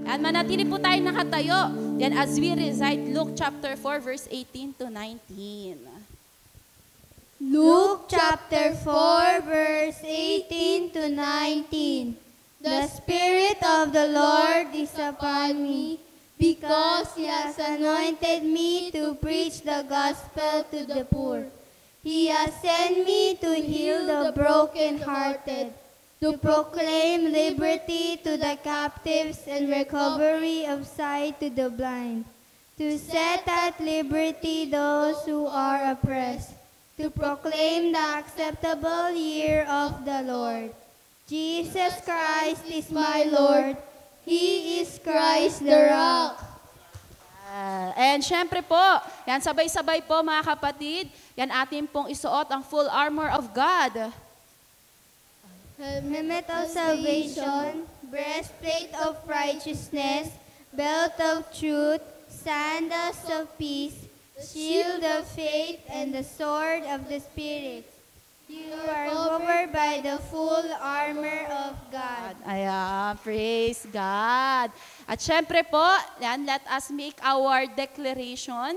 Yan, manatili po tayo nakatayo. Yan, as we recite Luke chapter 4, verse 18 to 19. Luke chapter 4, verse 18 to 19. The Spirit of the Lord is upon me, because He has anointed me to preach the gospel to the poor. He has sent me to heal the brokenhearted, to proclaim liberty to the captives and recovery of sight to the blind, to set at liberty those who are oppressed, to proclaim the acceptable year of the Lord. Jesus Christ is my Lord. He is Christ the Rock. And syempre po, yan sabay-sabay po mga kapatid, yan atin pong isuot ang full armor of God. Helmet of salvation, breastplate of righteousness, belt of truth, sandals of peace, shield of faith, and the sword of the Spirit. You are covered by the full armor of God. Ayan, praise God. At syempre po, yan, let us make our declaration.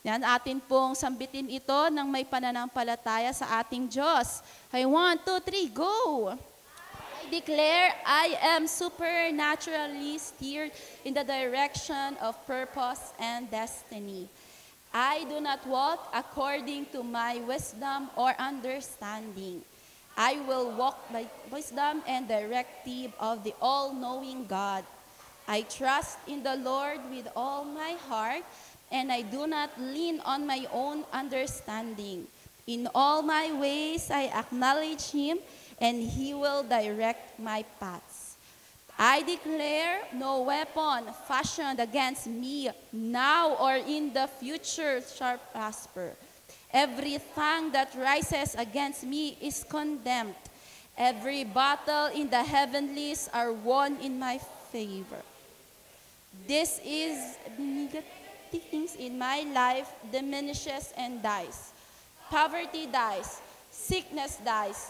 Yan, atin pong sambitin ito ng may pananampalataya sa ating Diyos. Okay, 1, 2, 3, go! I declare I am supernaturally steered in the direction of purpose and destiny. I do not walk according to my wisdom or understanding. I will walk by wisdom and directive of the all-knowing God. I trust in the Lord with all my heart, and I do not lean on my own understanding. In all my ways I acknowledge Him, and He will direct my paths. I declare no weapon fashioned against me now or in the future shall prosper. Every tongue that rises against me is condemned. Every battle in the heavenlies are won in my favor. This is negative things in my life diminishes and dies. Poverty dies, sickness dies,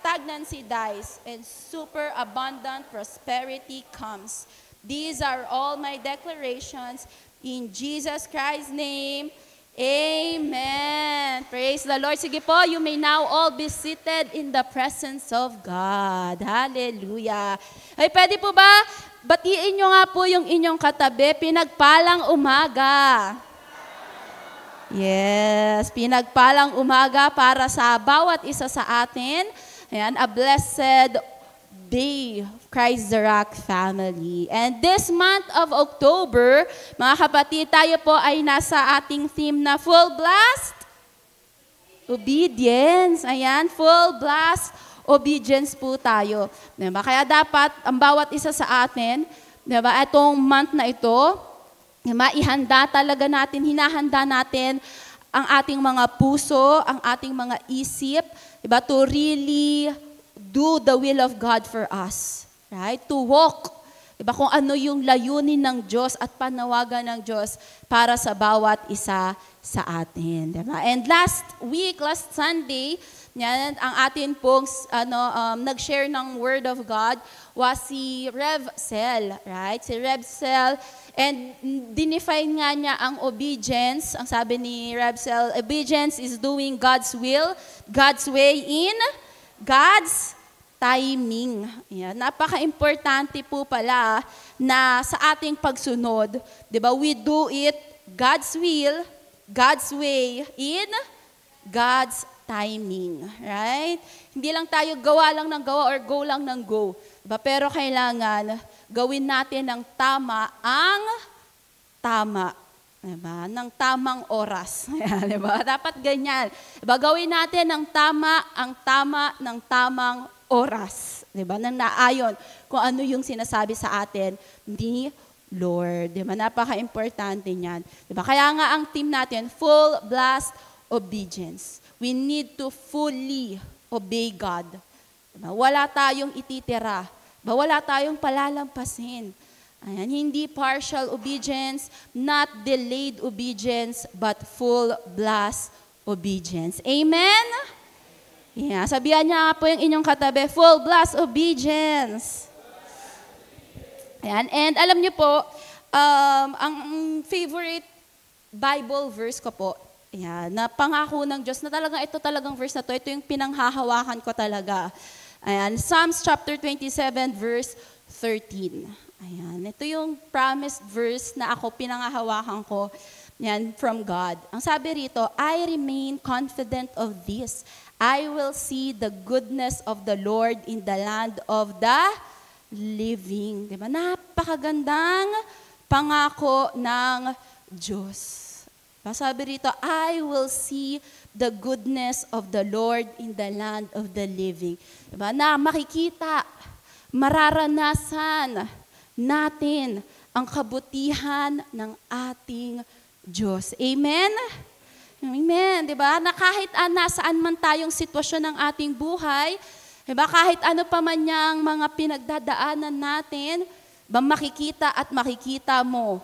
stagnancy dies, and superabundant prosperity comes. These are all my declarations in Jesus Christ's name. Amen. Praise the Lord. Sige po, you may now all be seated in the presence of God. Hallelujah. Ay, pwede po ba, batiin nyo nga po yung inyong katabi, pinagpalang umaga. Yes, pinagpalang umaga para sa bawat isa sa atin. Ayan, a blessed day, Christ the Rock family. And this month of October, mga kapatid, tayo po ay nasa ating theme na full blast obedience. Ayan, full blast obedience po tayo. Diba? Kaya dapat ang bawat isa sa atin, diba, itong month na ito, diba, ihanda talaga natin, hinahanda natin ang ating mga puso, ang ating mga isip, diba, to really do the will of God for us. Right? To walk. Diba, kung ano yung layunin ng Diyos at panawagan ng Diyos para sa bawat isa sa atin. Diba? And last Sunday, yan, ang atin pong nag-share ng Word of God was si Rev Cel. Right? Si Rev Cel. And dinefine nga niya ang obedience. Ang sabi ni Rev Cel, obedience is doing God's will, God's way in God's timing. Yan. Napaka-importante po pala na sa ating pagsunod, di ba, we do it God's will, God's way, in God's timing. Right? Hindi lang tayo gawa lang ng gawa or go lang ng go. Diba? Pero kailangan gawin natin ng tama ang tama. Diba? Ng tamang oras. Diba? Dapat ganyan. Diba? Gawin natin ng tama ang tama ng tamang oras. Diba? Nang naayon kung ano yung sinasabi sa atin ni Lord. Diba? Napaka-importante niyan. Diba? Kaya nga ang team natin, full blast obedience. We need to fully obey God. Diba? Wala tayong ititira. Diba? Wala tayong palalampasin. Ayan, hindi partial obedience, not delayed obedience, but full blast obedience. Amen? Yeah, sabihan niya po yung inyong katabi, full blast obedience. Ayan. And alam niyo po, ang favorite Bible verse ko po, ayan, na pangako ng Diyos, na talagang ito talagang verse na to, ito yung pinanghahawakan ko talaga. Ayan, Psalms chapter 27 verse 13. Ayan, ito yung promised verse na ako pinanghahawakan ko, yan, from God. Ang sabi rito, I remain confident of this. I will see the goodness of the Lord in the land of the living. Diba? Napakagandang pangako ng Diyos. Sabi rito, I will see the goodness of the Lord in the land of the living. Diba? Na makikita, mararanasan natin ang kabutihan ng ating Diyos. Amen? Amen, diba? Na kahit nasaan man tayong sitwasyon ng ating buhay, diba? Kahit ano pa man niyang mga pinagdadaanan natin, makikita at makikita mo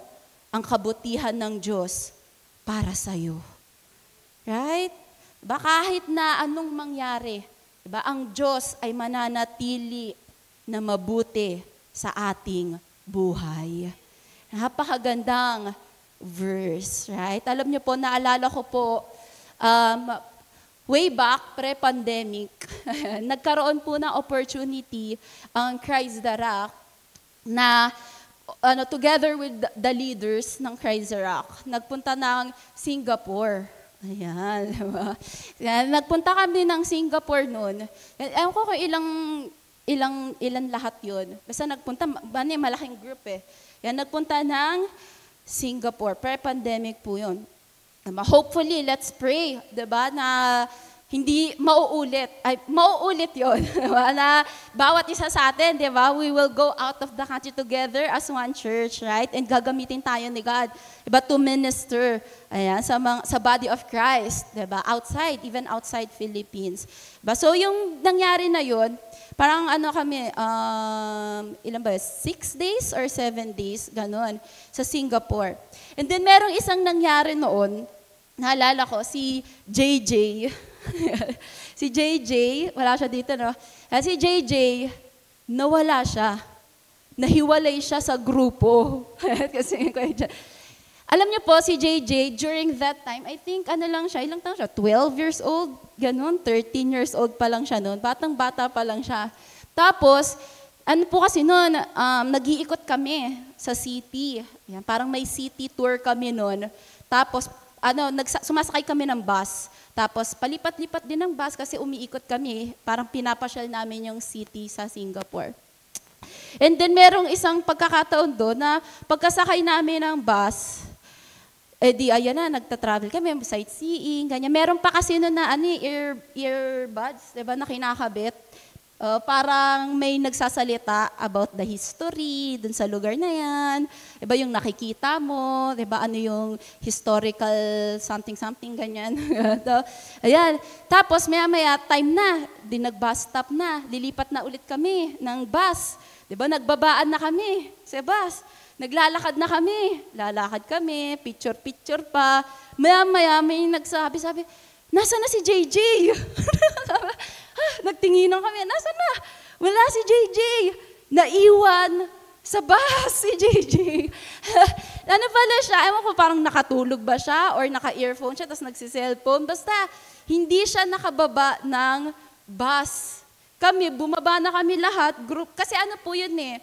ang kabutihan ng Diyos para sa iyo. Right? Diba? Kahit na anong mangyari, diba? Ang Diyos ay mananatili na mabuti sa ating buhay. Napakagandang verse, right? Alam niyo po, naalala ko po, way back, pre-pandemic, nagkaroon po ng opportunity ang Christ the Rock na together with the leaders ng Christ the Rock, nagpunta ng Singapore. Ayan, diba? Nagpunta kami ng Singapore noon. Ewan ko kung ilan lahat yun. Basta nagpunta, malaking group eh. Yan, nagpunta ng Singapore. Pre-pandemic po yun. Hopefully, let's pray, diba, na hindi mauulit. Ay, mauulit yun. Diba? Na bawat isa sa atin, diba, we will go out of the country together as one church, right? And gagamitin tayo ni God, diba, to minister, ayan, sa body of Christ, diba, outside, even outside Philippines. Diba? So, yung nangyari na yun, parang kami, ilan ba, 6 days or 7 days, ganun, sa Singapore. And then, merong isang nangyari noon, naalala ko, si JJ, si JJ, wala siya dito, no? Si JJ, nawala siya. Nahiwalay siya sa grupo. Kasi, alam niyo po, si JJ, during that time, I think, lang siya, ilang taon siya? 12 years old, ganun, 13 years old pa lang siya noon. Batang-bata pa lang siya. Tapos, po kasi noon, nag-iikot kami sa city. Yan, parang may city tour kami noon. Tapos, sumasakay kami ng bus. Tapos, palipat-lipat din ng bus kasi umiikot kami. Parang pinapasyal namin yung city sa Singapore. And then, merong isang pagkakataon doon na pagkasakay namin ng bus, ayan na, nagta-travel kami, sightseeing, ganyan. Meron pa kasi noon na earbuds, diba, na kinakabit. Parang may nagsasalita about the history dun sa lugar na yan. Diba yung nakikita mo, diba ano yung historical something, ganyan. Ayan. Tapos maya-maya, time na, nag-bus stop na, lilipat na ulit kami ng bus. Diba, nagbabaan na kami sa bus. Naglalakad na kami. Lalakad kami, picture pa. Maya-maya, may sabi, nasa na si JJ? Nagtinginan kami, nasa na? Wala si JJ. Naiwan sa bus si JJ. Ano pala siya? Ewan ko, parang nakatulog ba siya or naka-earphone siya tapos nagsiselfone. Basta, hindi siya nakababa ng bus. Kami, bumaba na kami lahat, group. Kasi ano po yun eh,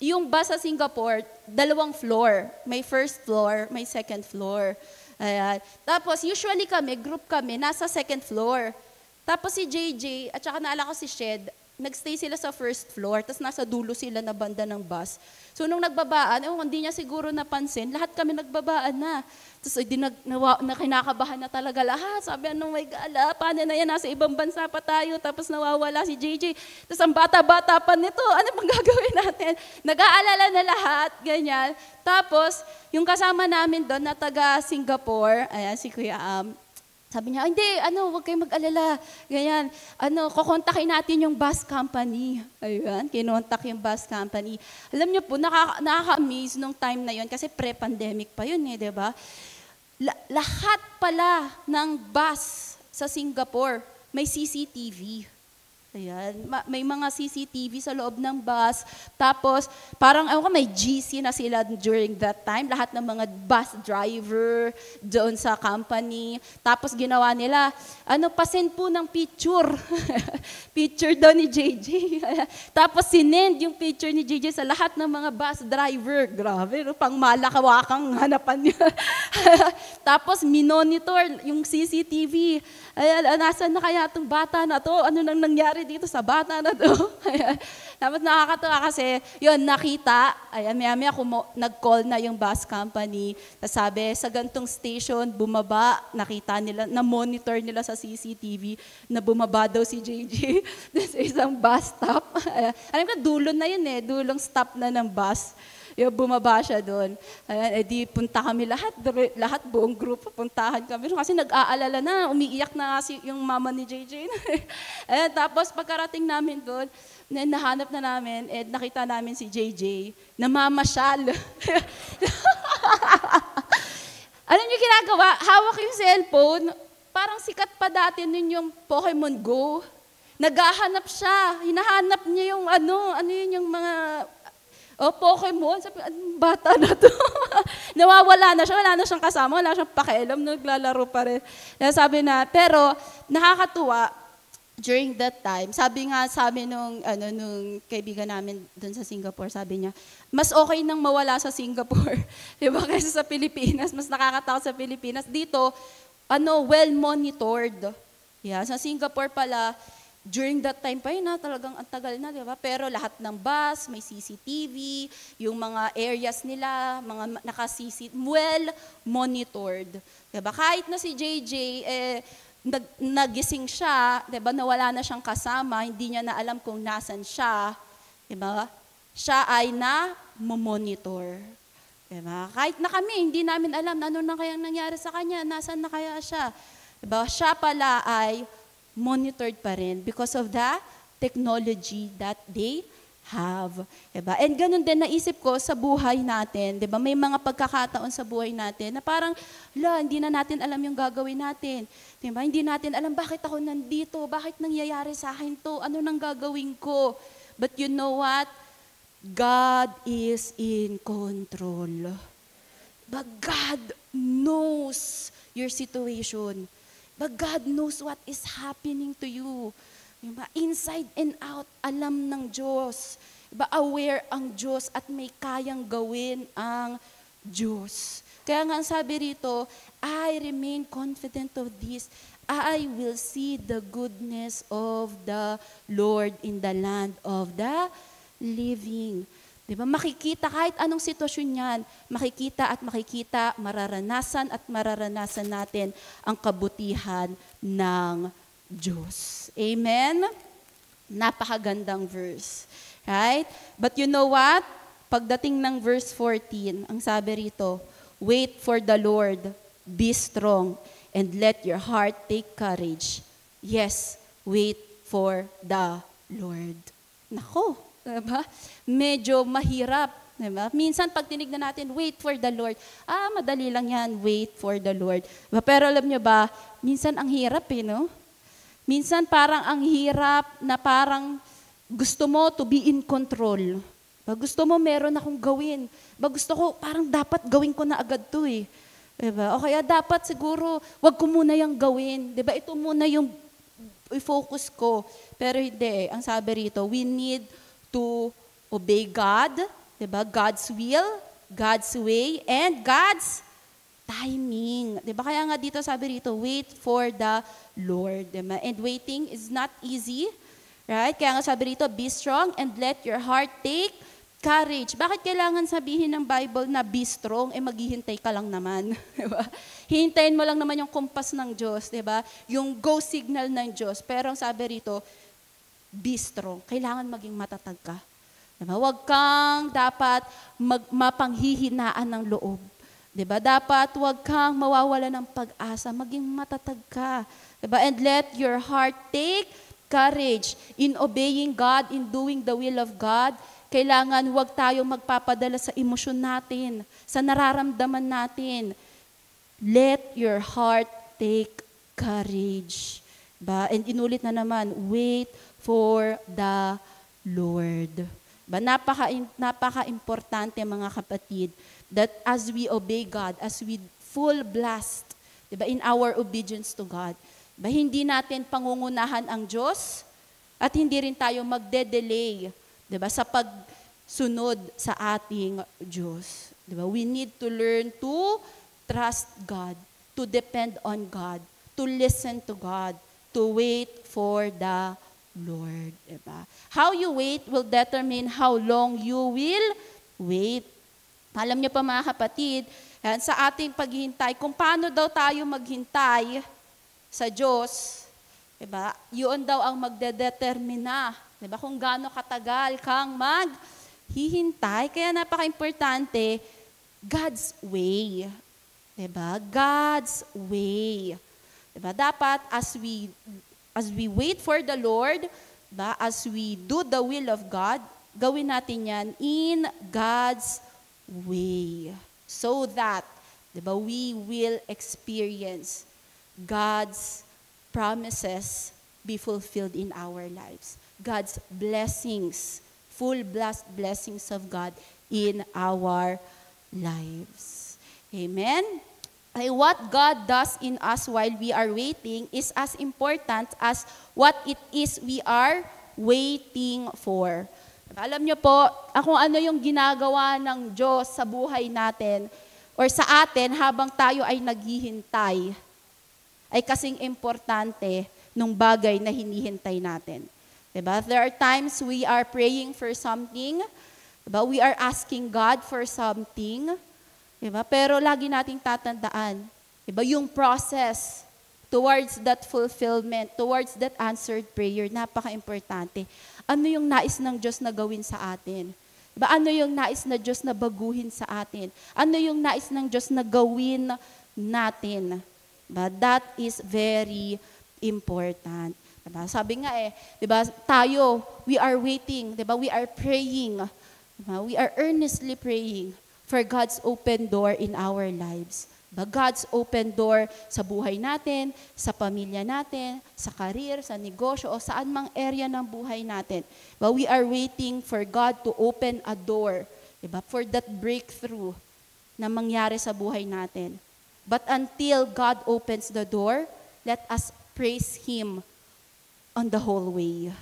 yung bus sa Singapore, 2 floor. May first floor, may second floor. Ayan. Tapos, usually kami, group kami, nasa second floor. Tapos si JJ, at saka naalala ko si Shed, nagstay sila sa first floor, tapos nasa dulo sila na banda ng bus. So nung nagbabaan, hindi niya siguro napansin, lahat kami nagbabaan na. Tapos kinakabahan na talaga lahat. Sabi, my God, paano na yan, nasa ibang bansa pa tayo, tapos nawawala si JJ. Tapos ang bata-bata pa nito, ano bang gagawin natin? Nag-aalala na lahat, ganyan. Tapos, yung kasama namin doon na taga Singapore, ayan, si Kuya sabi niya, hindi, huwag kayong mag-alala. Ganyan, kukontakin natin yung bus company. Ayun, kinontak yung bus company. Alam niyo po, nakaka-amaze nung time na yun, kasi pre-pandemic pa yun di ba? Lahat pala ng bus sa Singapore, may CCTV. Ayan. May mga CCTV sa loob ng bus. Tapos, parang, ewan ko, may GC na sila during that time. Lahat ng mga bus driver doon sa company. Tapos, ginawa nila, pasend po ng picture. Picture daw ni JJ. Tapos, sinend yung picture ni JJ sa lahat ng mga bus driver. Grabe, no? Pang malakawakang hanapan niya. Tapos, minonitor yung CCTV. Ayan, nasaan na kaya itong bata na to? Ano nang nangyari dito sa bata na to? Tapos nakakatawa kasi, yun, nakita, ayan, maya-maya nag-call na yung bus company, sabi, sa gantong station, bumaba, nakita nila, na-monitor nila sa CCTV, na bumaba daw si JJ sa isang bus stop. Alam ko, dulo na yun dulong stop na ng bus. Yung bumaba siya doon. Ayan, edi punta kami lahat buong grupo, puntahan kami. Kasi nag-aalala na, umiiyak na yung mama ni JJ. Ayan, tapos pagkarating namin doon, nahanap na namin, nakita namin si JJ, namamasyal. Alam niyo ginagawa? Hawak yung cellphone, parang sikat pa dati nun yung Pokemon Go. Naghahanap siya, hinahanap niya yung yung mga Pokemon, sabi, bata na to. Nawawala na siya, wala na siyang kasama, wala siyang pakialam, naglalaro pa rin. Kaya sabi na, pero nakakatuwa, during that time, sabi nga sa amin nung kaibigan namin doon sa Singapore, sabi niya, mas okay nang mawala sa Singapore, di ba, kaysa sa Pilipinas, mas nakakatakot sa Pilipinas. Dito, well-monitored. Yeah, sa Singapore pala, during that time pa yun talagang ang tagal na, di ba? Pero lahat ng bus, may CCTV, yung mga areas nila, mga well-monitored. Diba? Kahit na si JJ, nagising siya, diba? Nawala na siyang kasama, hindi niya na alam kung nasan siya, diba? Siya ay na-monitor. Diba? Kahit na kami, hindi namin alam ano na kayang nangyari sa kanya, nasan na kaya siya. Diba? Siya pala ay monitored pa rin because of the technology that they have. Diba? And ganun din naisip ko sa buhay natin. Diba? May mga pagkakataon sa buhay natin na parang, hindi na natin alam yung gagawin natin. Diba? Hindi natin alam bakit ako nandito, bakit nangyayari sa akin to, ano nang gagawin ko. But you know what? God is in control. But God knows your situation. But God knows what is happening to you. Diba? Inside and out, alam ng Diyos. Diba? Aware ang Diyos at may kayang gawin ang Diyos. Kaya nga sabi rito, I remain confident of this. I will see the goodness of the Lord in the land of the living. Diba? Makikita kahit anong sitwasyon yan, makikita, mararanasan natin ang kabutihan ng Diyos. Amen? Napakagandang verse. Right? But you know what? Pagdating ng verse 14, ang sabi rito, wait for the Lord, be strong, and let your heart take courage. Yes, wait for the Lord. Nako, diba? Medyo mahirap. Diba? Minsan pag tinignan natin, wait for the Lord. Madali lang yan, wait for the Lord. Diba? Pero alam nyo ba, minsan ang hirap no? Minsan parang ang hirap na parang gusto mo to be in control. Diba? Gusto mo meron akong gawin. Diba? Gusto ko, parang dapat gawin ko na agad to Diba? O kaya dapat siguro, wag ko muna yung gawin. Diba? Ito muna yung i-focus ko. Pero hindi. Ang sabi rito, we need to obey God, diba? God's will, God's way, and God's timing. Diba? Kaya nga dito sabi rito, wait for the Lord. Diba? And waiting is not easy. Right? Kaya nga sabi rito, be strong and let your heart take courage. Bakit kailangan sabihin ng Bible na be strong? Maghihintay ka lang naman. Diba? Hihintayin mo lang naman yung kumpas ng Diyos. Diba? Yung go signal ng Diyos. Pero ang sabi rito, be strong. Kailangan maging matatag ka. Diba? Huwag kang dapat mapanghihinaan ng loob. Diba? Dapat huwag kang mawawala ng pag-asa. Maging matatag ka. Diba? And let your heart take courage in obeying God, in doing the will of God. Kailangan huwag tayong magpapadala sa emosyon natin, sa nararamdaman natin. Let your heart take courage. Diba? And inulit na naman, wait for the Lord. Napaka-importante mga kapatid that as we obey God, as we full blast, in our obedience to God, hindi natin pangungunahan ang Diyos at hindi rin tayo magde-delay, sa pagsunod sa ating Diyos. We need to learn to trust God, to depend on God, to listen to God, to wait for the Lord. How you wait will determine how long you will wait. Alam niyo pa mga kapatid, sa ating paghihintay, kung paano daw tayo maghintay sa Diyos, yun daw ang magdedetermina, kung gaano katagal kang maghihintay. Kaya napaka-importante, God's way. God's way. Dapat as we wait for the Lord, as we do the will of God, gawin natin yan in God's way. So that, we will experience God's promises be fulfilled in our lives. God's blessings, full blessed blessings of God in our lives. Amen? What God does in us while we are waiting is as important as what it is we are waiting for. Alam niyo po, kung ano yung ginagawa ng Diyos sa buhay natin or sa atin habang tayo ay naghihintay, ay kasing importante nung bagay na hinihintay natin. There are times we are praying for something, we are asking God for something, pero lagi nating tatandaan, yung process towards that fulfillment, towards that answered prayer, napaka-importante. Ano yung nais ng Diyos na gawin sa atin? Ano yung nais na Diyos na baguhin sa atin? Ano yung nais ng Diyos na gawin natin? That is very important. Sabi nga tayo, we are waiting, we are praying, we are earnestly praying for God's open door in our lives. God's open door sa buhay natin, sa pamilya natin, sa career, sa negosyo, o saan mang area ng buhay natin. We are waiting for God to open a door, for that breakthrough na mangyari sa buhay natin. But until God opens the door, let us praise Him on the whole way.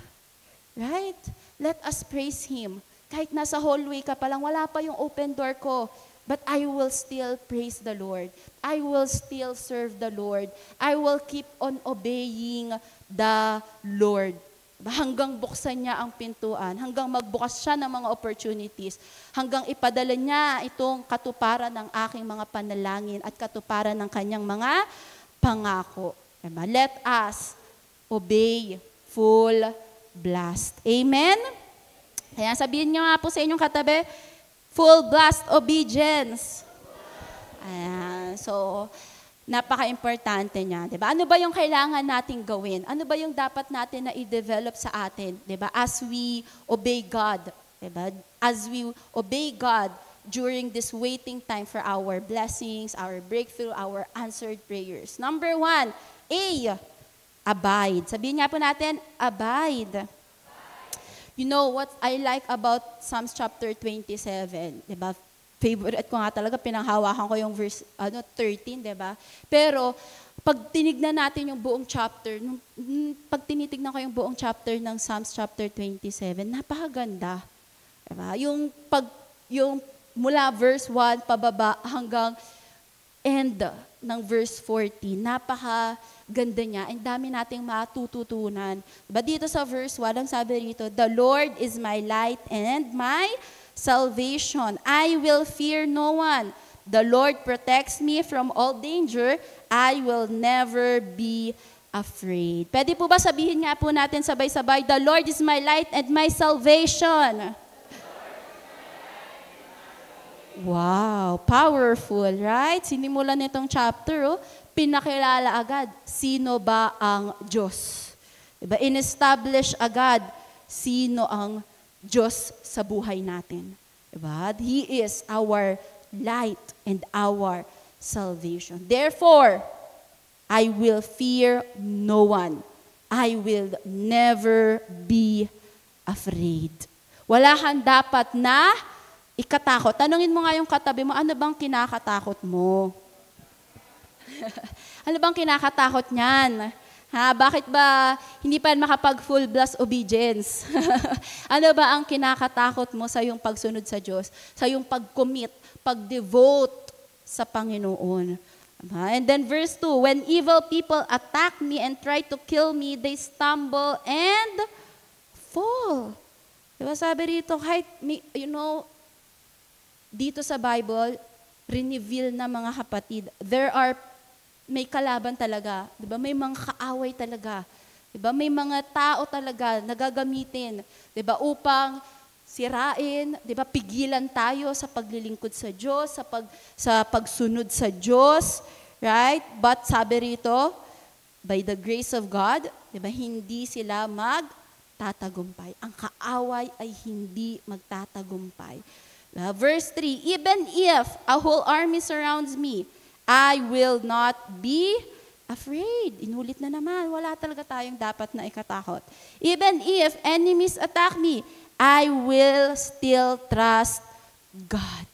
Right? Let us praise Him. Kahit nasa hallway ka pa lang, wala pa yung open door ko, but I will still praise the Lord. I will still serve the Lord. I will keep on obeying the Lord. Hanggang buksan niya ang pintuan, hanggang magbukas siya ng mga opportunities, hanggang ipadala niya itong katuparan ng aking mga panalangin at katuparan ng kanyang mga pangako. Let us obey full blast. Amen? Kaya sabihin niyo nga po sa inyong katabi, full blast obedience. Ayan. So, napaka-importante niya. Diba? Ano ba yung kailangan nating gawin? Ano ba yung dapat natin na i-develop sa atin? Diba? As we obey God. Diba? As we obey God during this waiting time for our blessings, our breakthrough, our answered prayers. Number 1, abide. Sabihin nga po natin, abide. You know what I like about Psalms chapter 27, diba? Favorite ko nga talaga, pinanghawakan ko yung verse 13, diba? Pero, pag tinignan natin yung buong chapter, pag tinitignan ko yung buong chapter ng Psalms chapter 27, napakaganda. Diba? Yung mula verse 1 pababa hanggang end ng verse 40, napakaganda niya. Ang dami nating matututunan. Diba dito sa verse 1, ang sabi rito, the Lord is my light and my salvation. I will fear no one. The Lord protects me from all danger. I will never be afraid. Pwede po ba sabihin nga po natin sabay-sabay, the Lord is my light and my salvation. Wow, powerful, right? Sinimulan nitong chapter, pinakilala agad, sino ba ang Diyos? Diba? In-establish agad, sino ang Diyos sa buhay natin. Diba? He is our light and our salvation. Therefore, I will fear no one. I will never be afraid. Wala kang dapat na ikatakot. Tanungin mo nga yung katabi mo, ano bang kinakatakot mo? Ano bang kinakatakot niyan? Ha, bakit ba hindi pa makapag full blast obedience? Ano ba ang kinakatakot mo sa iyong pagsunod sa Diyos? Sa iyong pag-commit, pag-devote sa Panginoon? And then verse 2, when evil people attack me and try to kill me, they stumble and fall. Diba sabi rito, kahit, dito sa Bible, reveal na mga kapatid, may kalaban talaga. Diba? May mga kaaway talaga. Diba? May mga tao talaga na gagamitin, diba? Upang sirain, diba? Pigilan tayo sa paglilingkod sa Diyos, sa pagsunod sa Diyos. Right? But sabi rito, by the grace of God, diba? Hindi sila magtatagumpay. Ang kaaway ay hindi magtatagumpay. Verse 3, even if a whole army surrounds me, I will not be afraid. Inulit na naman, wala talaga tayong dapat na ikatakot. Even if enemies attack me, I will still trust God.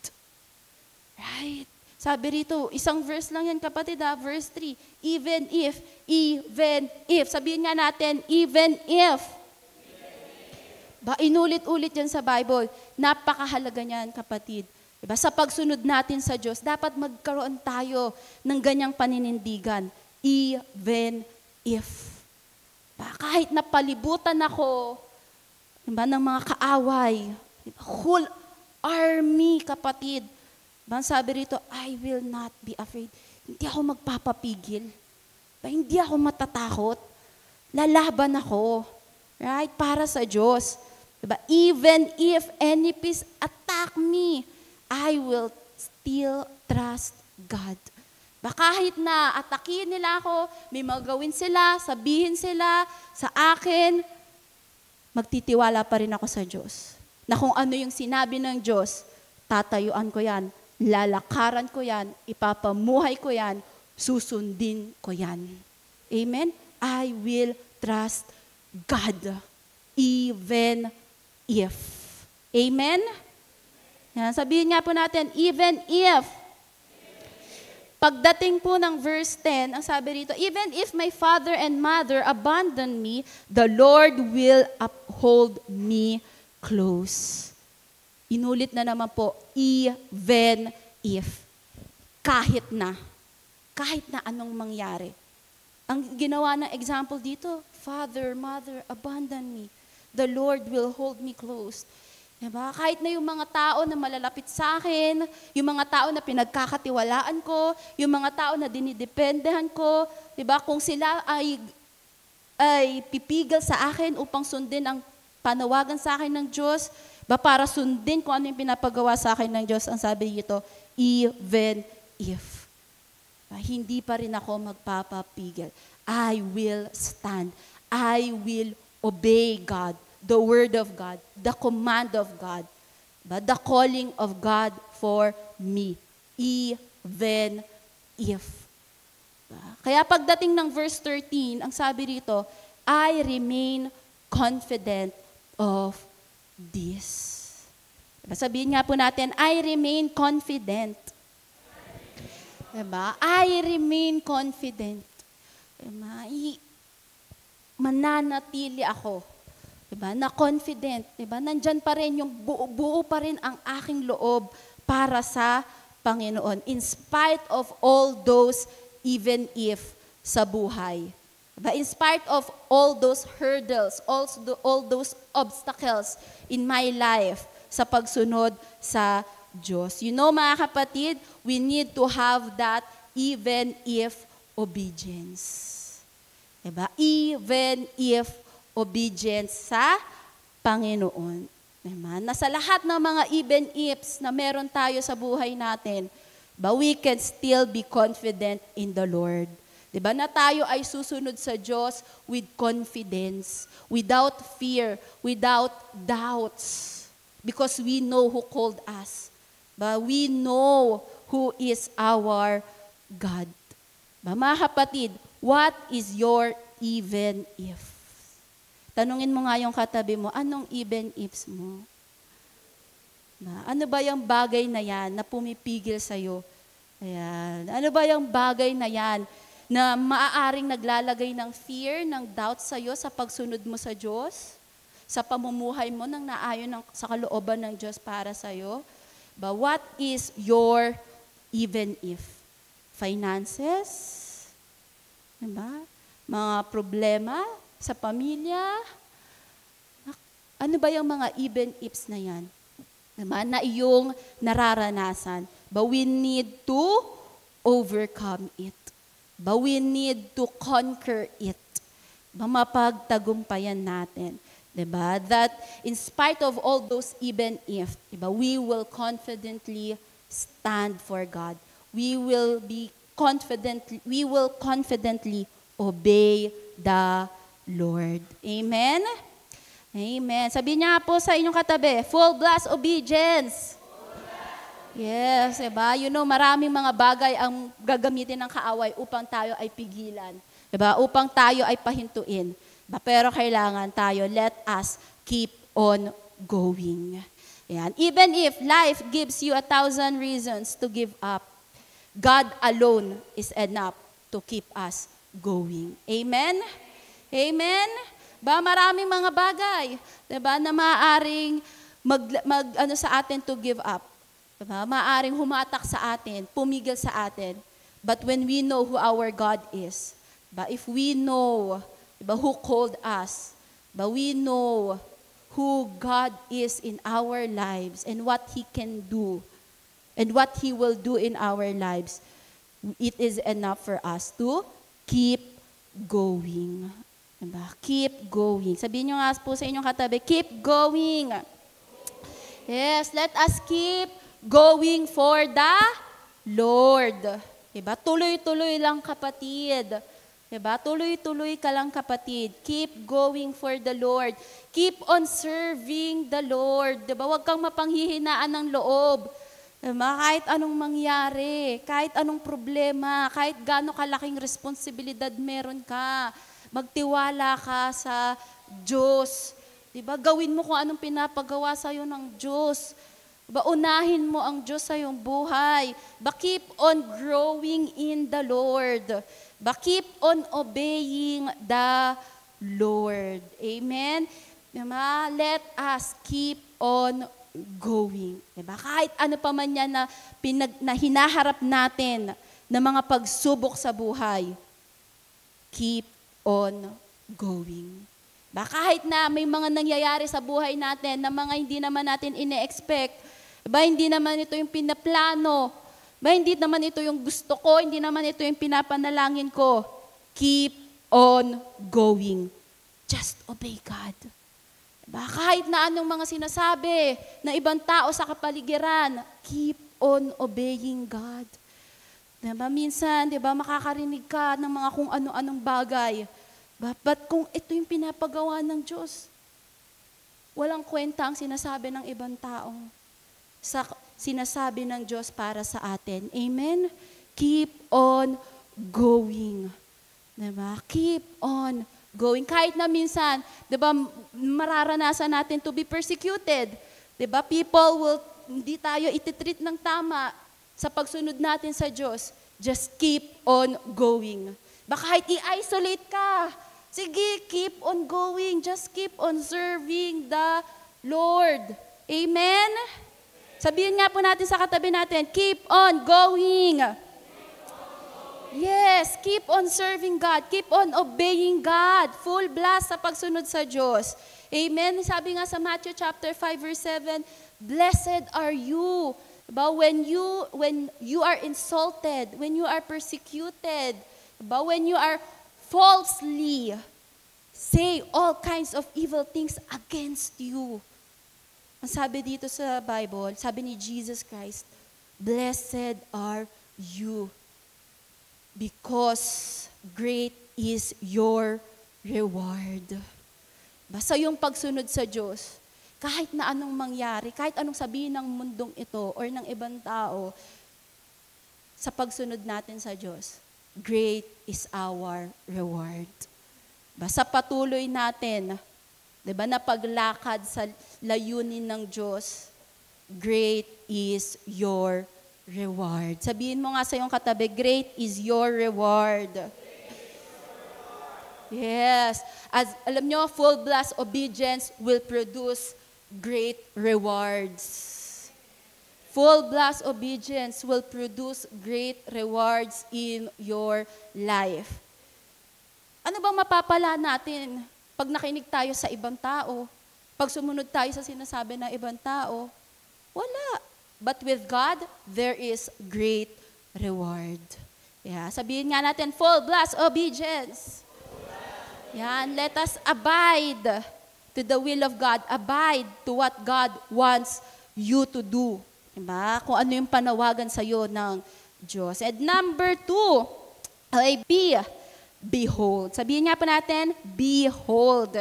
Right? Sabi rito, isang verse lang yan kapatid verse 3. Even if, sabihin nga natin, even if. Inulit-ulit yan sa Bible. Napakahalaga niyan kapatid. Diba? Sa pagsunod natin sa Diyos, dapat magkaroon tayo ng ganyang paninindigan. Even if. Kahit napalibutan ako ng mga kaaway, whole army, kapatid. Sabi rito, I will not be afraid. Hindi ako magpapapigil. Hindi ako matatakot. Lalaban ako. Right? Para sa Diyos. Diba? Even if enemies attack me, I will still trust God. Kahit na atakin nila ako, may magawin sila, sabihin sila sa akin, magtitiwala pa rin ako sa Diyos. Na kung ano yung sinabi ng Diyos, tatayuan ko yan, lalakaran ko yan, ipapamuhay ko yan, susundin ko yan. Amen? I will trust God, even if. Amen? Yan, sabihin nga po natin, even if. Pagdating po ng verse 10, ang sabi rito, even if my father and mother abandon me, the Lord will uphold me close. Inulit na naman po, even if. Kahit na anong mangyari. Ang ginawa ng example dito, father, mother, abandon me. The Lord will hold me close. Diba? Kahit na yung mga tao na malalapit sa akin, yung mga tao na pinagkakatiwalaan ko, yung mga tao na dinidependehan ko, diba? Kung sila ay pipigil sa akin upang sundin ang panawagan sa akin ng Diyos, para sundin kung ano yung pinapagawa sa akin ng Diyos, ang sabi dito, even if. Hindi pa rin ako magpapapigil. I will stand. I will obey God. The word of God, the command of God, the calling of God for me, even if. Kaya pagdating ng verse 13, ang sabi rito, I remain confident of this. Sabihin nga po natin, I remain confident. Diba? I remain confident. Diba? Mananatili ako. Diba? Na confident, diba? Nandyan pa rin yung buo pa rin ang aking loob para sa Panginoon. In spite of all those even if sa buhay. Diba? In spite of all those hurdles, also all those obstacles in my life sa pagsunod sa Diyos. You know mga kapatid, we need to have that even if obedience. Diba? Even if obedience sa Panginoon. Diba? Na sa lahat ng mga even ifs na meron tayo sa buhay natin, but we can still be confident in the Lord. Diba? Na tayo ay susunod sa Diyos with confidence, without fear, without doubts. Because we know who called us. But we know who is our God. Diba? Mga kapatid, what is your even if? Tanungin mo nga yung katabi mo, anong even ifs mo? Ano ba yung bagay na yan na pumipigil sa'yo? Ayan. Ano ba yung bagay na yan na maaaring naglalagay ng fear, ng doubt sa'yo sa pagsunod mo sa Diyos? Sa pamumuhay mo nang naayon sa kalooban ng Diyos para sa'yo? But what is your even if? Finances? Diba? Mga problema sa pamilya? Ano ba yung mga even ifs na yan? Diba? Na iyong nararanasan. But we need to overcome it. But we need to conquer it. Mapagtagumpayan natin. Diba? That in spite of all those even if, diba, we will confidently stand for God. We will confidently obey the Lord. Amen? Amen. Sabi niya po sa inyong katabi, full blast obedience. Yes, diba? You know, maraming mga bagay ang gagamitin ng kaaway upang tayo ay pigilan. Diba? Upang tayo ay pahintuin. Pero kailangan tayo, let us keep on going. Ayan. Even if life gives you 1,000 reasons to give up, God alone is enough to keep us going. Amen? Amen? Maraming mga bagay, diba, na maaaring sa atin to give up. Diba? Maaaring humatak sa atin, pumigil sa atin. But when we know who our God is, if we know who called us, we know who God is in our lives and what He can do and what He will do in our lives, it is enough for us to keep going. Diba? Keep going. Sabihin nyo nga po sa inyong katabi, keep going. Yes, let us keep going for the Lord. Diba? Tuloy-tuloy lang, kapatid. Diba? Tuloy-tuloy ka lang, kapatid. Keep going for the Lord. Keep on serving the Lord. Diba? Huwag kang mapanghihinaan ng loob. Diba? Kahit anong mangyari, kahit anong problema, kahit gaano kalaking responsibilidad meron ka, magtiwala ka sa Diyos. Diba? Gawin mo kung anong pinapagawa sa'yo ng Diyos. Diba? Unahin mo ang Diyos sa iyong buhay. Keep on growing in the Lord. Keep on obeying the Lord. Amen? Diba? Let us keep on going. Diba? Kahit ano pa man yan na hinaharap natin na mga pagsubok sa buhay, keep on going. Kahit na may mga nangyayari sa buhay natin na mga hindi naman natin ine-expect, hindi naman ito yung pinaplano, hindi naman ito yung gusto ko, hindi naman ito yung pinapanalangin ko, keep on going. Just obey God. Kahit na anong mga sinasabi ng ibang tao sa kapaligiran, keep on obeying God. Minsan, makakarinig ka ng mga kung ano-anong bagay. But kung ito yung pinapagawa ng Diyos, walang kwenta ang sinasabi ng ibang tao sa sinasabi ng Diyos para sa atin. Amen? Keep on going. Keep on going. Kahit na minsan, mararanasan natin to be persecuted. People will, hindi tayo ititreat ng tama sa pagsunod natin sa Diyos. Just keep on going. Kahit i-isolate ka, sige, keep on going. Just keep on serving the Lord. Amen? Sabihin nga po natin sa katabi natin, keep on going. Yes, keep on serving God. Keep on obeying God. Full blast sa pagsunod sa Diyos. Amen? Sabi nga sa Matthew chapter 5 verse 7, blessed are you. When you are insulted, when you are persecuted, when you are falsely say all kinds of evil things against you. Ang sabi dito sa Bible, sabi ni Jesus Christ, blessed are you because great is your reward. Basta yung pagsunod sa Diyos, kahit na anong mangyari, kahit anong sabihin ng mundong ito or ng ibang tao, sa pagsunod natin sa Diyos, great is our reward. Sa patuloy natin, na paglakad sa layunin ng Diyos, great is your reward. Sabihin mo nga sa iyong katabi, great is your reward. Yes. As alam nyo, full blast obedience will produce great rewards. Full blast obedience will produce great rewards in your life. Ano bang mapapala natin pag nakinig tayo sa ibang tao? Pag sumunod tayo sa sinasabi ng ibang tao? Wala. But with God, there is great reward. Yeah, sabihin nga natin, full blast obedience. Yan, let us abide to the will of God. Abide to what God wants you to do. Diba? Kung ano yung panawagan sa'yo ng Diyos. And number 2, ay behold. Sabihin nga po natin, behold.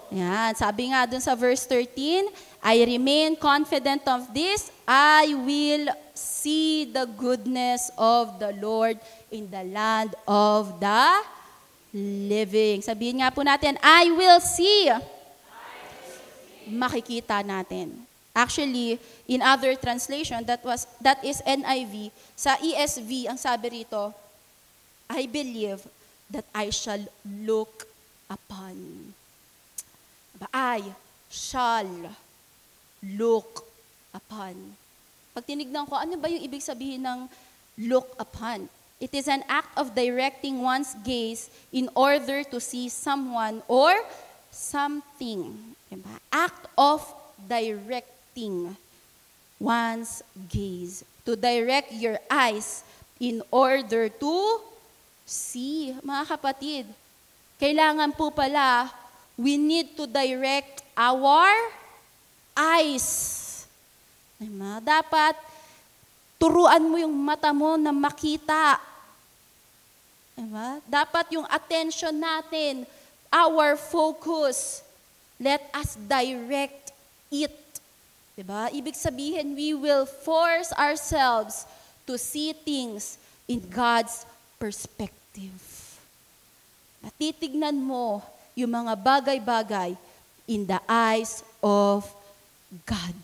Yan, sabi nga dun sa verse 13, I remain confident of this, I will see the goodness of the Lord in the land of the living. Sabihin nga po natin, I will see. Makikita natin. Actually, in other translation, that is NIV. Sa ESV, ang sabi rito, I believe that I shall look upon. I shall look upon. Pag tinignan ko, ano ba yung ibig sabihin ng look upon? It is an act of directing one's gaze in order to see someone or something. Diba? Act of directing one's gaze. To direct your eyes in order to see. Mga kapatid, kailangan po pala, we need to direct our eyes. Diba? Dapat, turuan mo yung mata mo na makita. Diba? Dapat yung attention natin, our focus, let us direct it. Diba? Ibig sabihin, we will force ourselves to see things in God's perspective. Titignan mo yung mga bagay-bagay in the eyes of God.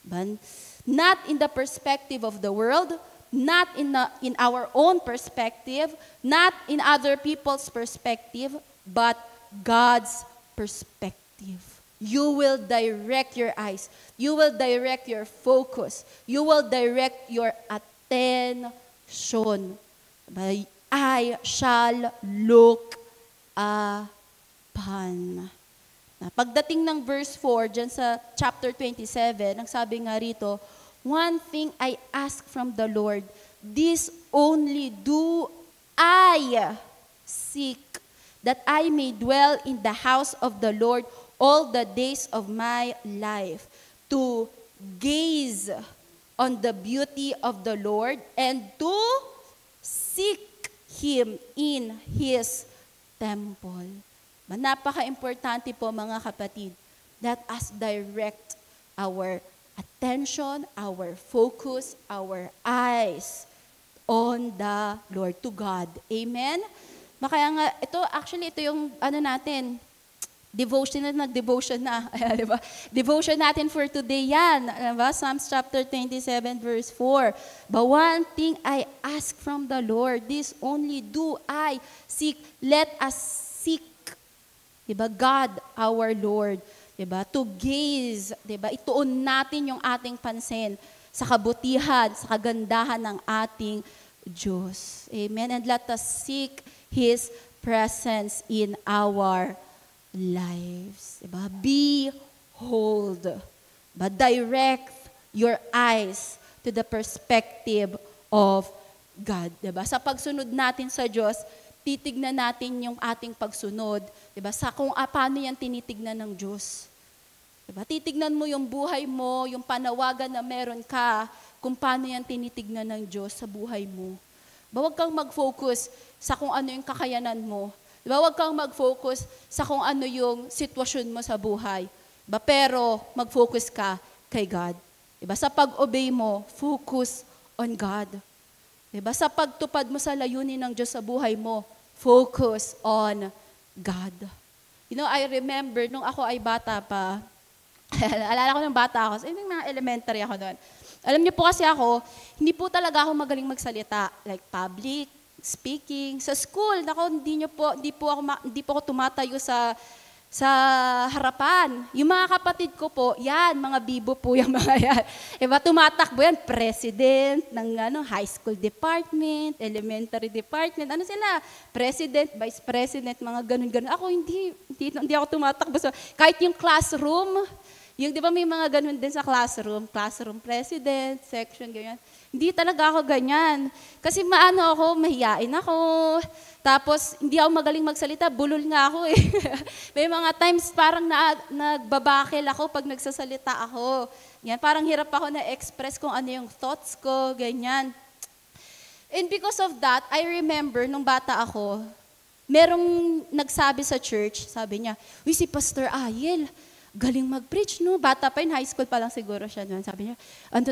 Diba? Not in the perspective of the world, not in our own perspective, not in other people's perspective, but God's perspective. You will direct your eyes. You will direct your focus. You will direct your attention. I shall look upon. Pagdating ng verse 4, dyan sa chapter 27, ang sabi nga rito, one thing I ask from the Lord, this only do I seek, that I may dwell in the house of the Lord all the days of my life, to gaze on the beauty of the Lord and to seek Him in His temple. Napaka-importante po mga kapatid, let us direct our attention, our focus, our eyes on the Lord, to God. Amen? Kaya nga, ito yung natin, devotion na. Diba? Devotion natin for today yan. Diba? Psalms chapter 27 verse 4. But one thing I ask from the Lord, this only do I seek. Let us seek. Diba? God, our Lord. Diba? To gaze. Diba? Ituon natin yung ating pansin sa kabutihan, sa kagandahan ng ating Diyos. Amen? And let us seek His presence in our lives. Diba? Behold. Diba? Direct your eyes to the perspective of God. Diba? Sa pagsunod natin sa Diyos, titignan natin yung ating pagsunod, diba? Sa kung paano yan tinitignan ng Diyos. Diba? Titignan mo yung buhay mo, yung panawagan na meron ka, kung paano yan tinitignan ng Diyos sa buhay mo. Diba? Huwag kang mag-focus sa kung ano yung kakayanan mo. Diba? Huwag kang mag-focus sa kung ano yung sitwasyon mo sa buhay. Diba? Pero mag-focus ka kay God. Diba? Sa pag-obey mo, focus on God. Diba? Sa pagtupad mo sa layunin ng Diyos sa buhay mo, focus on God. You know, I remember, nung ako ay bata pa, alala ko nung bata ako, yung mga elementary ako doon. Alam niyo po kasi ako, hindi po talaga ako magaling magsalita, like public speaking. Sa school, hindi po ako tumatayo sa harapan. Yung mga kapatid ko po, yan, mga bibo po yung mga yan. Diba, tumatakbo yan, president ng high school department, elementary department, sila? President, vice president, mga ganun-ganun. Ako, hindi ako tumatakbo. So, kahit yung classroom, di ba may mga ganun din sa classroom president, section, ganyan. Hindi talaga ako ganyan. Kasi mahiyain ako. Tapos, hindi ako magaling magsalita, bulol nga ako eh. May mga times parang nagbabakil ako pag nagsasalita ako. Yan, parang hirap ako na-express kung ano yung thoughts ko, ganyan. And because of that, I remember nung bata ako, merong nagsabi sa church, sabi niya, "Uy, si Pastor Ayel, galing mag-preach, no?" Bata pa yun, high school pa lang siguro siya noon. Sabi niya,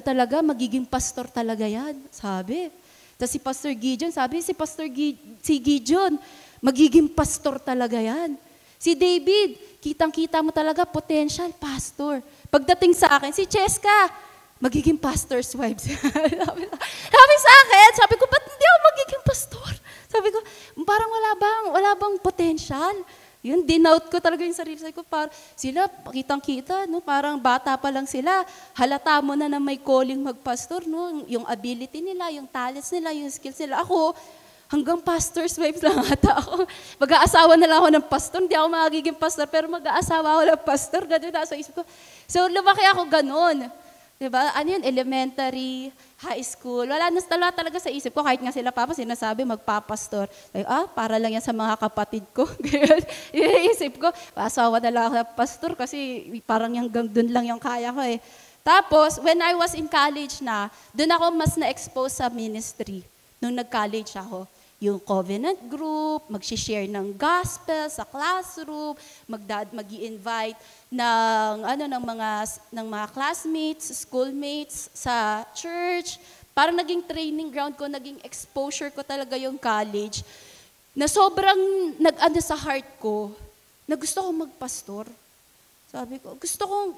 talaga, magiging pastor talaga yan. Sabi. Tapos si Pastor Gideon, si Gideon, magiging pastor talaga yan. Si David, kitang-kita mo talaga, potential pastor. Pagdating sa akin, si Cheska, magiging pastor's wives. Sabi sa akin, sabi ko, ba't hindi ako magiging pastor? Sabi ko, parang wala bang potential? Yun, dinout ko talaga yung sarili ko. Sila, kitang-kita, no? Parang bata pa lang sila. Halata mo na may calling magpastor, no? Yung ability nila, yung talents nila, yung skills nila. Ako, hanggang pastor's wives lang ata ako. Mag-aasawa na lang ako ng pastor. Hindi ako magiging pastor, pero mag-aasawa ako ng pastor. Ganun na sa isip ko. So, lumaki ako ganun. Diba? Elementary, high school. Wala talaga sa isip ko. Kahit nga sila papa, sinasabi magpapastor. Like, para lang yan sa mga kapatid ko. Iisip ko, asawa na lang ako ng pastor kasi parang hanggang dun lang yung kaya ko eh. Tapos, when I was in college na, dun ako mas na-expose sa ministry. Nung nag-college ako. Yung covenant group, mag-share ng gospel sa classroom, mag-i-invite ng mga classmates, schoolmates sa church. Parang naging training ground ko, naging exposure ko talaga yung college. Na sobrang sa heart ko, na gusto kong magpastor. Sabi ko, gusto kong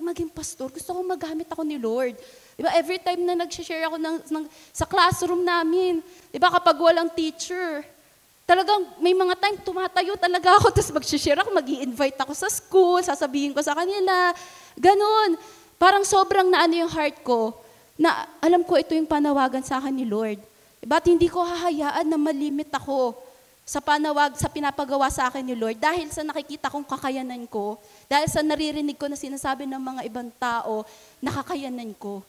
maging pastor, gusto kong magamit ako ni Lord. Diba, every time na nag-share ako sa classroom namin, diba, kapag walang teacher, talagang may mga time tumatayo talaga ako, tapos mag-share ako, mag-i-invite ako sa school, sasabihin ko sa kanila, ganun. Parang sobrang yung heart ko, na alam ko ito yung panawagan sa akin ni Lord. Diba, at hindi ko hahayaan na malimit ako sa pinapagawa sa akin ni Lord, dahil sa nakikita kong kakayanan ko, dahil sa naririnig ko na sinasabi ng mga ibang tao, nakakayanan ko.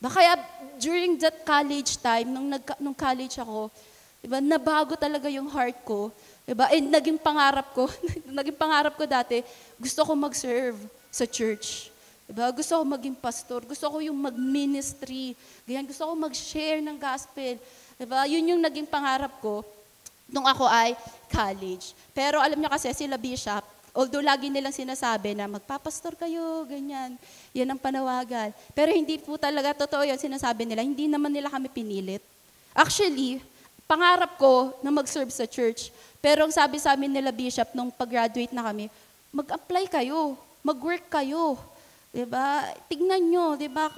Kaya during that college time, nung college ako, diba, nabago talaga yung heart ko. Diba? And naging pangarap ko dati, gusto ko mag-serve sa church. Diba? Gusto ko maging pastor, gusto ko yung mag-ministry, ganyan, gusto ko mag-share ng gospel. Diba? Yun yung naging pangarap ko nung ako ay college. Pero alam niyo kasi, sila Bishop, although lagi nilang sinasabi na magpapastor kayo, ganyan, yan ang panawagan. Pero hindi po talaga totoo yun, sinasabi nila, hindi naman nila kami pinilit. Actually, pangarap ko na mag-serve sa church. Pero ang sabi sa amin nila Bishop, nung pag-graduate na kami, mag-apply kayo, mag-work kayo. Diba? Tignan nyo, diba?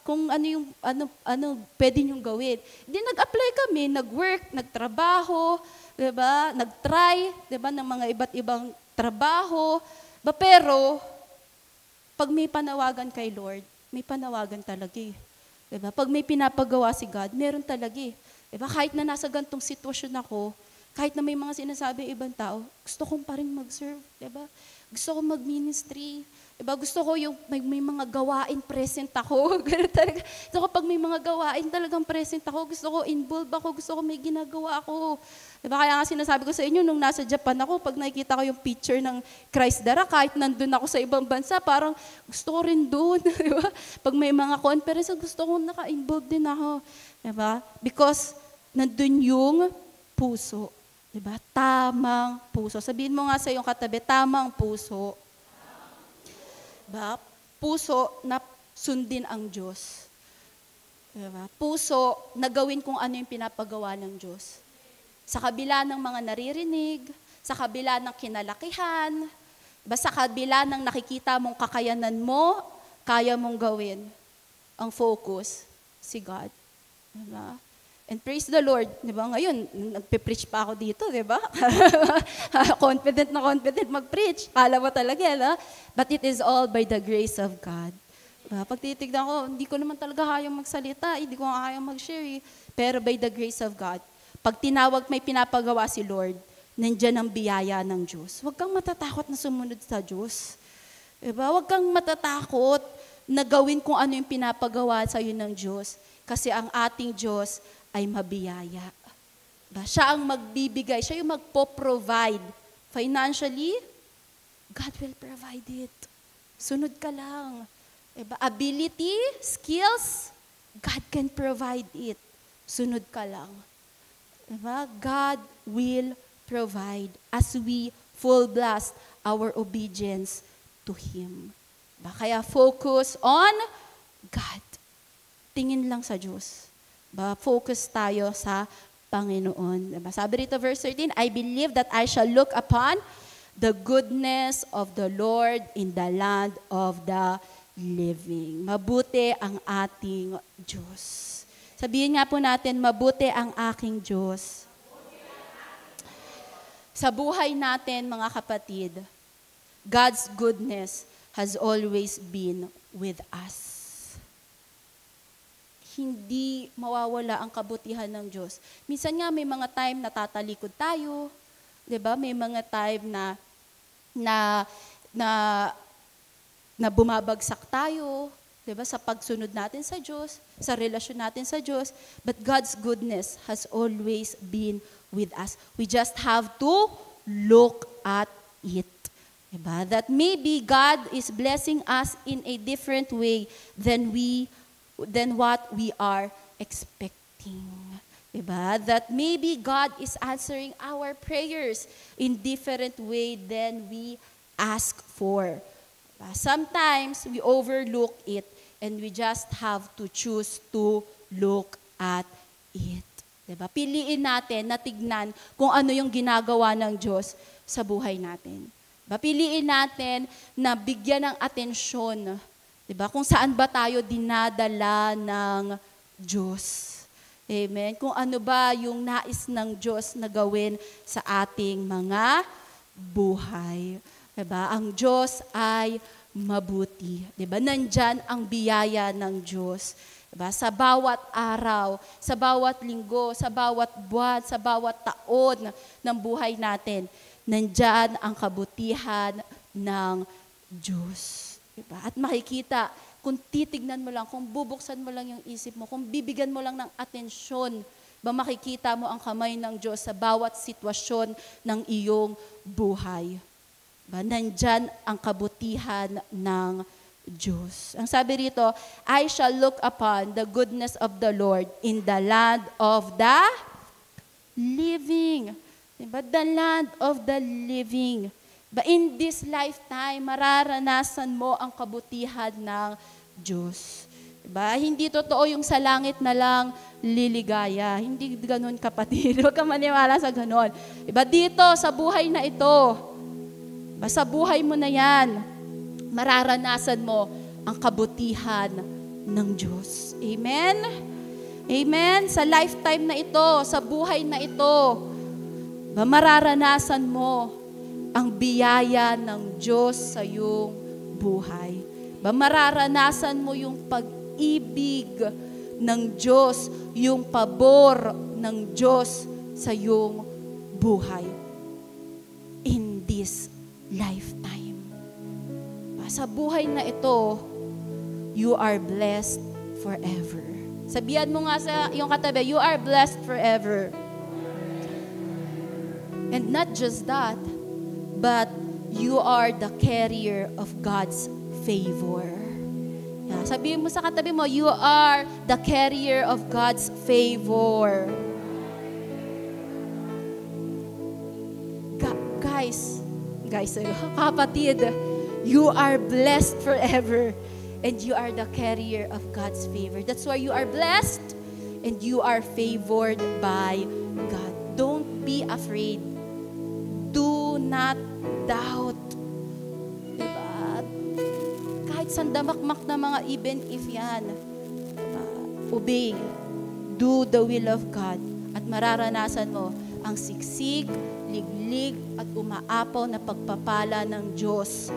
Kung ano pwede nyong gawin. Di nag-apply kami, nag-work, nagtrabaho, diba? Nag-try, diba? Ng mga iba't ibang trabaho. Pero, pag may panawagan kay Lord, may panawagan talaga eh. Diba? Pag may pinapagawa si God, meron talaga eh. Diba? Kahit na nasa gantong sitwasyon ako, kahit na may mga sinasabi ibang tao, gusto kong pa rin mag-serve. Diba? Gusto kong mag-ministry. Diba? Gusto ko yung may mga gawain present ako. Ganun talaga. Gusto ko pag may mga gawain talagang present ako. Gusto ko involved ako. Gusto ko may ginagawa ako. Diba? Kaya nga sinasabi ko sa inyo, nung nasa Japan ako, pag nakikita ko yung picture ng Christ Dara, kahit nandun ako sa ibang bansa, parang gusto ko rin doon. Diba? Pag may mga conference, gusto ko naka-involved din ako. Diba? Because nandun yung puso. Diba? Tamang puso. Sabihin mo nga sa iyong katabi, tamang puso. Diba? Puso na sundin ang Diyos. Diba? Puso na gawin kung ano yung pinapagawa ng Diyos. Sa kabila ng mga naririnig, sa kabila ng kinalakihan, sa kabila ng nakikita mong kakayanan mo, kaya mong gawin, ang focus, si God. Diba? And praise the Lord, di ba? Ngayon, nagpe-preach pa ako dito, di ba? confident mag-preach. Kala mo talaga, no? But it is all by the grace of God. Diba? Pag titignan ko, hindi ko naman talaga kayang magsalita, hindi ko kayang mag-share. Pero by the grace of God, pag tinawag may pinapagawa si Lord, nandiyan ang biyaya ng Diyos. Huwag kang matatakot na sumunod sa Diyos. Diba? Huwag kang matatakot na gawin kung ano yung pinapagawa sa iyo ng Diyos. Kasi ang ating Diyos ay mabiyaya. Siya ang magbibigay, siya yung magpo-provide. Financially, God will provide it. Sunod ka lang. Ability, skills, God can provide it. Sunod ka lang. God will provide as we full blast our obedience to Him. Kaya focus on God. Tingin lang sa Diyos. Focus tayo sa Panginoon. Sabi rito verse 13, I believe that I shall look upon the goodness of the Lord in the land of the living. Mabuti ang ating Diyos. Sabihin nga po natin, mabuti ang aking Diyos. Sa buhay natin, mga kapatid, God's goodness has always been with us. Hindi mawawala ang kabutihan ng Diyos. Minsan nga may mga time na tatalikod tayo, 'di ba? May mga time na bumabagsak tayo, 'di ba? Sa pagsunod natin sa Diyos, sa relasyon natin sa Diyos, but God's goodness has always been with us. We just have to look at it. Diba? That maybe God is blessing us in a different way than what we are expecting. Diba? That maybe God is answering our prayers in different way than we ask for. Diba? Sometimes we overlook it and we just have to choose to look at it. Diba? Piliin natin na tignan kung ano yung ginagawa ng Diyos sa buhay natin. Piliin natin na bigyan ng atensyon, diba? Kung saan ba tayo dinadala ng Diyos. Amen? Kung ano ba yung nais ng Diyos na gawin sa ating mga buhay. Diba? Ang Diyos ay mabuti. Diba? Nandyan ang biyaya ng Diyos. Diba? Sa bawat araw, sa bawat linggo, sa bawat buwan, sa bawat taon ng buhay natin, nandyan ang kabutihan ng Diyos. Diba? At makikita, kung titignan mo lang, kung bubuksan mo lang yung isip mo, kung bibigyan mo lang ng atensyon, makikita mo ang kamay ng Diyos sa bawat sitwasyon ng iyong buhay. Diba? Nandyan ang kabutihan ng Diyos. Ang sabi rito, I shall look upon the goodness of the Lord in the land of the living. Diba? The land of the living. But in this lifetime, mararanasan mo ang kabutihan ng Diyos. Diba? Hindi totoo yung sa langit na lang liligaya. Hindi ganun, kapatid. Huwag ka maniwala sa ganun. Diba? Dito, sa buhay na ito, diba? Sa buhay mo na yan, mararanasan mo ang kabutihan ng Diyos. Amen? Amen? Sa lifetime na ito, sa buhay na ito, mararanasan mo ang biyaya ng Diyos sa iyong buhay. Mararanasan mo yung pag-ibig ng Diyos, yung pabor ng Diyos sa iyong buhay. In this lifetime. Sa buhay na ito, you are blessed forever. Sabihan mo nga sa iyong katabi, you are blessed forever. And not just that, but you are the carrier of God's favor. Sabihin mo sa katabi mo, you are the carrier of God's favor. Guys, kapatid, you are blessed forever and you are the carrier of God's favor. That's why you are blessed and you are favored by God. Don't be afraid. Do not doubt. Diba? Kahit sandamakmak na mga even if yan, diba? Obey. Do the will of God. At mararanasan mo ang siksik, liglig, at umaapaw na pagpapala ng Diyos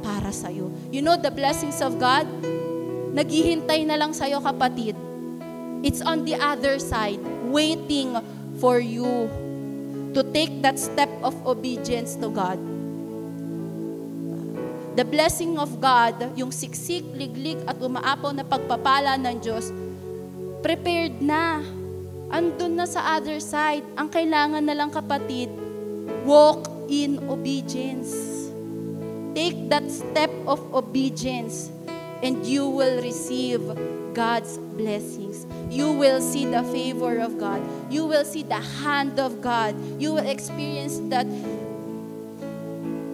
para sa'yo. You know the blessings of God? Naghihintay na lang sa'yo, kapatid. It's on the other side, waiting for you to take that step of obedience to God. The blessing of God, yung siksik, liglig, at umaapaw na pagpapala ng Diyos, prepared na. Andun na sa other side. Ang kailangan na lang, kapatid, walk in obedience. Take that step of obedience and you will receive God's blessings. You will see the favor of God. You will see the hand of God. You will experience that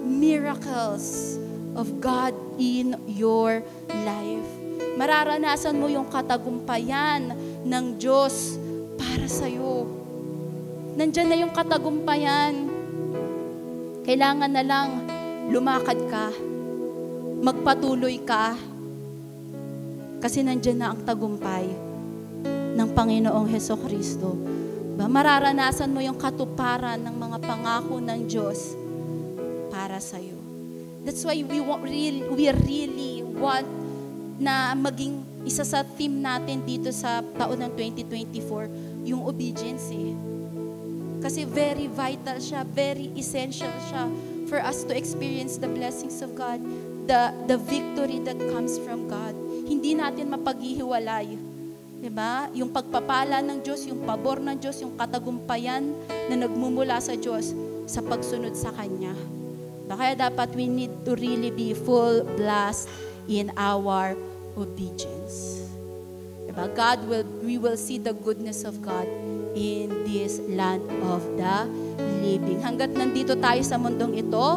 miracles of God in your life. Mararanasan mo yung katagumpayan ng Diyos para sa'yo. Nandyan na yung katagumpayan. Kailangan na lang lumakad ka, magpatuloy ka, kasi nandyan na ang tagumpay ng Panginoong Hesukristo. Mararanasan mo yung katuparan ng mga pangako ng Diyos para sa'yo. That's why we really want na maging isa sa theme natin dito sa taon ng 2024, yung obedience eh. Kasi very vital siya, very essential siya for us to experience the blessings of God, the victory that comes from God. Hindi natin mapaghihiwalay. Diba? Yung pagpapala ng Diyos, yung pabor ng Diyos, yung katagumpayan na nagmumula sa Diyos sa pagsunod sa Kanya. Kaya dapat we need to really be full blast in our obedience. Diba? We will see the goodness of God in this land of the living. Hanggat nandito tayo sa mundong ito,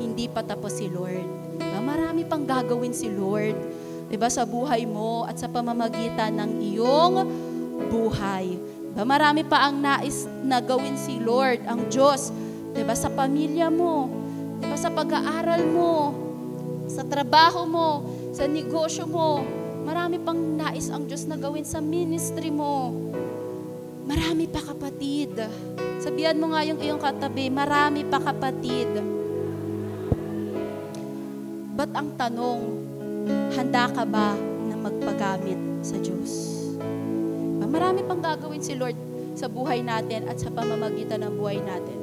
hindi pa tapos si Lord. Diba? Marami pang gagawin si Lord. Diba? Sa buhay mo at sa pamamagitan ng iyong buhay. Diba? Marami pa ang nais na gawin si Lord, ang Diyos. Diba? Sa pamilya mo, diba? Sa pag-aaral mo, sa trabaho mo, sa negosyo mo, marami pang nais ang Diyos na gawin sa ministry mo. Marami pa, kapatid. Sabihan mo nga yung iyong katabi, marami pa, kapatid. But ang tanong, handa ka ba na magpagamit sa Diyos? Marami pang gagawin si Lord sa buhay natin at sa pamamagitan ng buhay natin.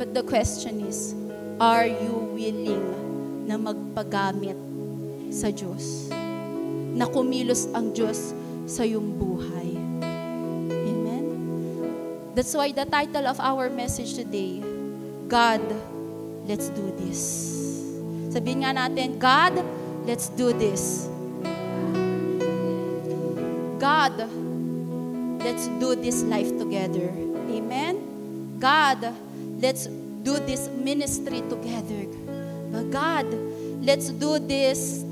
But the question is, are you willing na magpagamit sa Diyos? Na kumilos ang Diyos sa iyong buhay. Amen? That's why the title of our message today, God, let's do this. Sabihin nga natin, God, let's do this. God, let's do this life together. Amen? God, let's do this ministry together. God, let's do this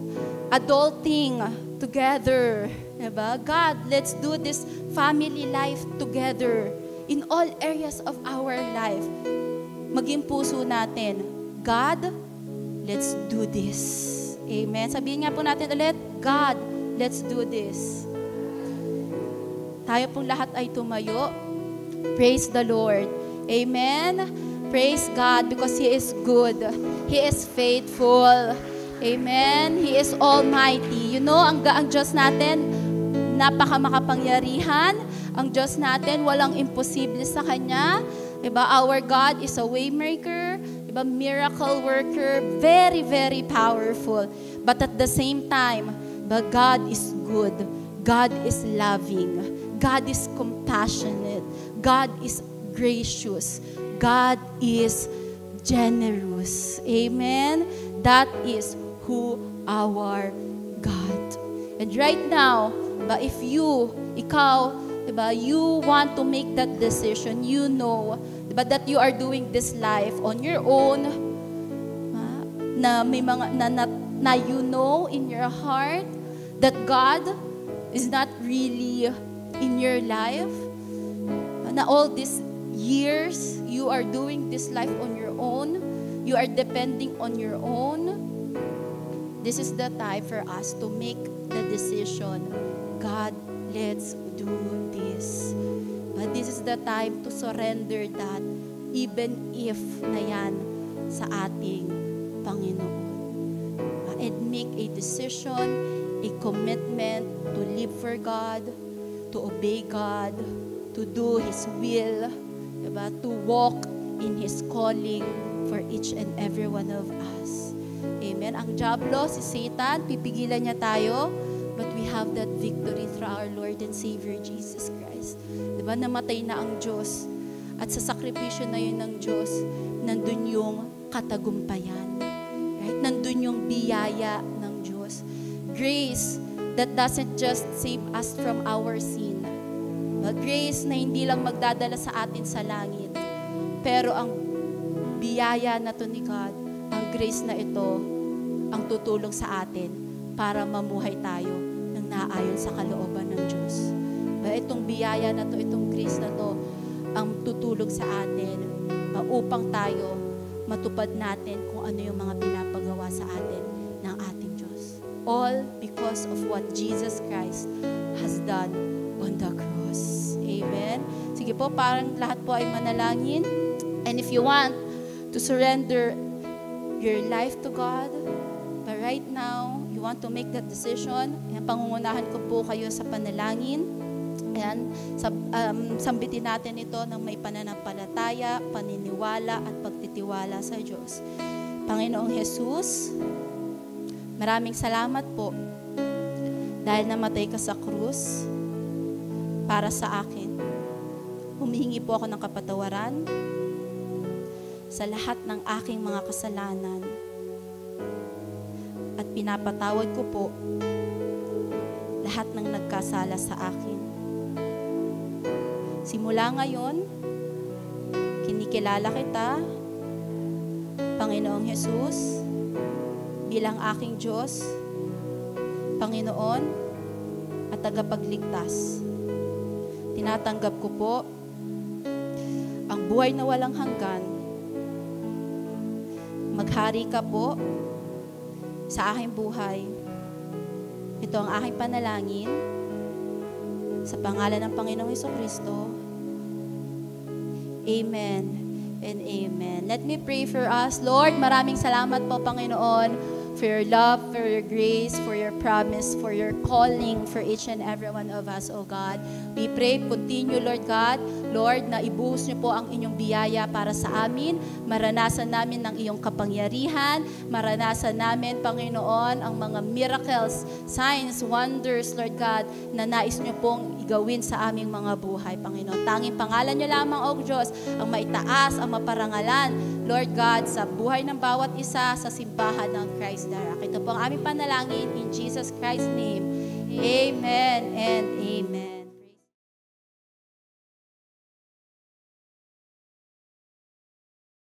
adulting together. Diba? God, let's do this family life together in all areas of our life. Maging puso natin, God, let's do this. Amen. Sabihin nga po natin ulit, God, let's do this. Tayo pong lahat ay tumayo. Praise the Lord. Amen. Praise God because He is good. He is faithful. Amen. He is almighty. You know, ang Diyos natin, napakamakapangyarihan. Ang Diyos natin, walang imposible sa Kanya. Diba? Our God is a waymaker. Diba? Miracle worker. Very, very powerful. But at the same time, but God is good. God is loving. God is compassionate. God is gracious. God is generous. Amen? That is who our God. And right now, if ikaw, you want to make that decision, you know, that you are doing this life on your own, na may mga, na you know in your heart that God is not really in your life, na all these years you are doing this life on your own, you are depending on your own, this is the time for us to make the decision, God, let's do this. But this is the time to surrender that, even if na yan sa ating Panginoon. And make a decision, a commitment to live for God, to obey God, to do His will, diba? To walk in His calling for each and every one of us. Amen. Ang diablo, si Satan, pipigilan niya tayo, but we have that victory through our Lord and Savior Jesus Christ. Diba? Namatay na ang Diyos. At sa sakripisyo na yun ng Diyos, nandun yung katagumpayan. Right? Nandun yung biyaya ng Diyos. Grace that doesn't just save us from our sin. But grace na hindi lang magdadala sa atin sa langit. Pero ang biyaya na to ni God, ang grace na ito, ang tutulong sa atin para mamuhay tayo ng naayon sa kalooban ng Diyos. Itong biyaya na to, itong grace na to, ang tutulong sa atin upang tayo matupad natin kung ano yung mga pinapagawa sa atin ng ating Diyos. All because of what Jesus Christ has done on the cross. Amen? Sige po, parang lahat po ay manalangin. And if you want to surrender your life to God, but right now, you want to make that decision, pangungunahan ko po kayo sa panalangin. Ayan, sambitin natin ito ng may pananampalataya, paniniwala at pagtitiwala sa Diyos. Panginoong Jesus, maraming salamat po dahil namatay ka sa krus para sa akin. Humihingi po ako ng kapatawaran sa lahat ng aking mga kasalanan at pinapatawad ko po lahat ng nagkasala sa akin. Simula ngayon, kinikilala kita, Panginoong Jesus, bilang aking Diyos, Panginoon, at tagapagligtas. Tinatanggap ko po ang buhay na walang hanggan. Maghari ka po sa aking buhay. Ito ang aking panalangin sa pangalan ng Panginoong Hesukristo. Amen and amen. Let me pray for us. Lord, maraming salamat po, Panginoon, for your love, for your grace, for your promise, for your calling for each and every one of us, O God. We pray, continue, Lord God, Lord, na ibuhos niyo po ang inyong biyaya para sa amin. Maranasan namin ng iyong kapangyarihan. Maranasan namin, Panginoon, ang mga miracles, signs, wonders, Lord God, na nais niyo pong igawin sa aming mga buhay, Panginoon. Tanging pangalan niyo lamang, O Diyos, ang maitaas, ang maparangalan, Lord God, sa buhay ng bawat isa sa simbahan ng Christ Darak. Ito po ang aming panalangin in Jesus Christ's name. Amen and amen.